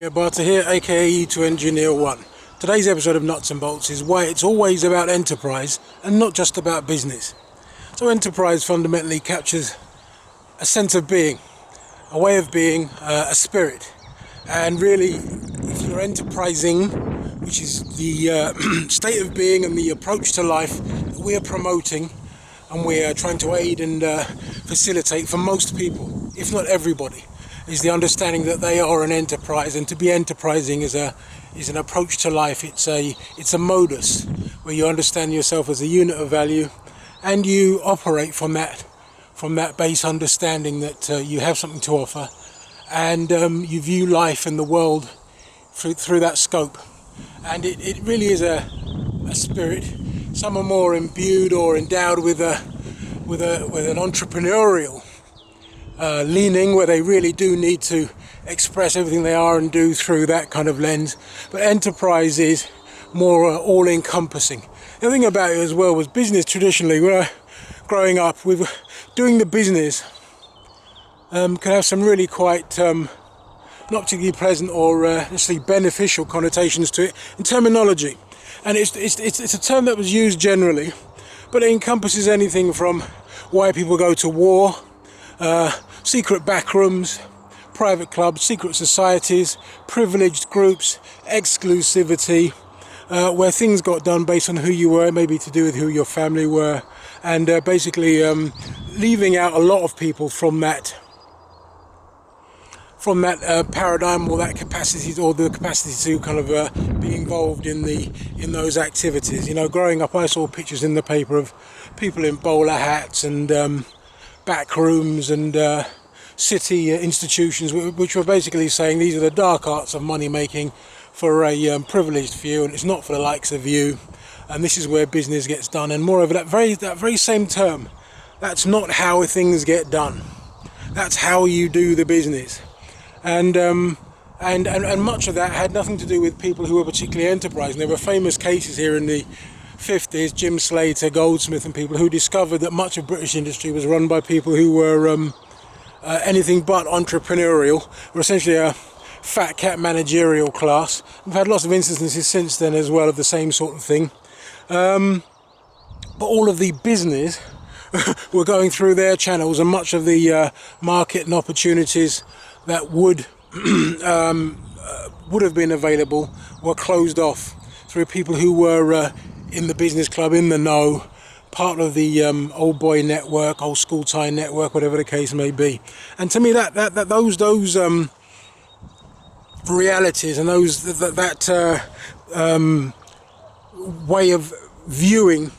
Yeah, Barter here, aka to Engineer 1. Today's episode of Nuts and Bolts is why it's always about enterprise and not just about business. So enterprise fundamentally captures a sense of being, a way of being, a spirit. And really, if you're enterprising, which is the state of being and the approach to life that we're promoting and we're trying to aid and facilitate for most people, if not everybody, is the understanding that they are an enterprise, and to be enterprising is an approach to life. It's a modus where you understand yourself as a unit of value, and you operate from that base understanding that you have something to offer, and you view life and the world through that scope. And it really is a spirit. Some are more imbued or endowed with an entrepreneurial leaning, where they really do need to express everything they are and do through that kind of lens. But enterprise is more all-encompassing. The other thing about it as well was business traditionally, when growing up, with doing the business could have some really quite not particularly pleasant or necessarily beneficial connotations to it in terminology. And it's a term that was used generally, but it encompasses anything from why people go to war, secret backrooms, private clubs, secret societies, privileged groups, exclusivity, where things got done based on who you were, maybe to do with who your family were, and basically leaving out a lot of people from that paradigm, or that capacity, or the capacity to kind of be involved in those activities. You know, growing up, I saw pictures in the paper of people in bowler hats and back rooms and city institutions, which were basically saying these are the dark arts of money making for a privileged few, and it's not for the likes of you, and this is where business gets done. And moreover, that very same term, that's not how things get done, that's how you do the business. And much of that had nothing to do with people who were particularly enterprising. There were famous cases here in the 50s, Jim Slater, Goldsmith and people, who discovered that much of British industry was run by people who were anything but entrepreneurial, or essentially a fat cat managerial class. We've had lots of instances since then as well of the same sort of thing. But all of the business were going through their channels, and much of the market and opportunities that would have been available were closed off through people who were in the business club, in the know, part of the old boy network, old school tie network, whatever the case may be. And to me, those realities and that way of viewing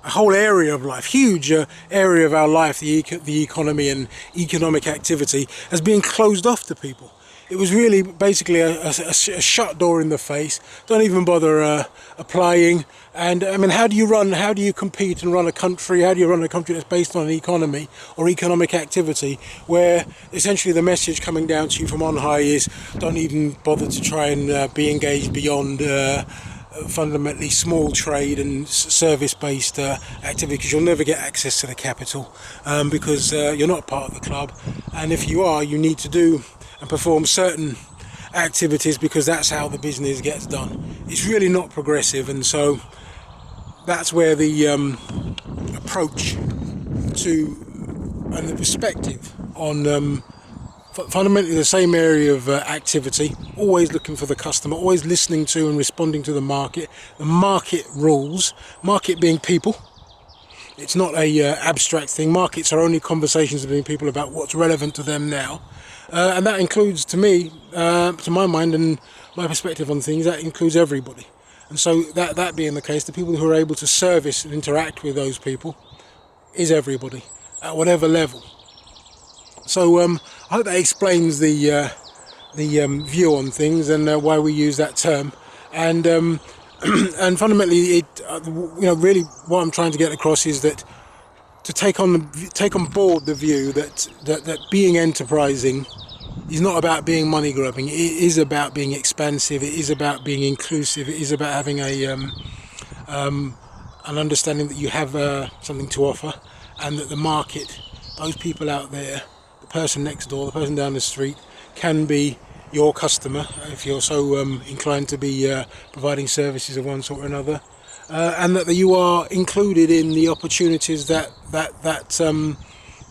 a whole area of life, huge area of our life, the economy and economic activity, as being closed off to people. It was really basically a shut door in the face. Don't even bother applying. And I mean, how do you compete and run a country? How do you run a country that's based on an economy or economic activity, where essentially the message coming down to you from on high is don't even bother to try and be engaged beyond fundamentally small trade and service-based activity, because you'll never get access to the capital because you're not part of the club, and if you are, you need to do and perform certain activities because that's how the business gets done. It's really not progressive, and so that's where the approach to and the perspective on fundamentally the same area of activity, always looking for the customer, always listening to and responding to the market rules, market being people. It's not a abstract thing. Markets are only conversations between people about what's relevant to them now, and that includes, to me, to my mind and my perspective on things, that includes everybody. And so that being the case, the people who are able to service and interact with those people is everybody at whatever level. So I hope that explains the view on things and why we use that term. And and fundamentally, really what I'm trying to get across is that to take on board the view that being enterprising is not about being money grubbing. It is about being expansive. It is about being inclusive. It is about having an understanding that you have something to offer, and that the market, those people out there, the person next door, the person down the street, can be your customer, if you're so inclined to be providing services of one sort or another, and that you are included in the opportunities that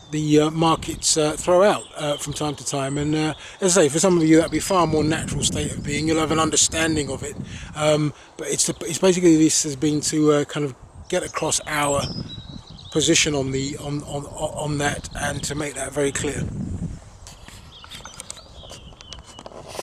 the markets throw out from time to time. And as I say, for some of you that'll be far more natural state of being. You'll have an understanding of it. But it's basically, this has been to kind of get across our position on that, and to make that very clear.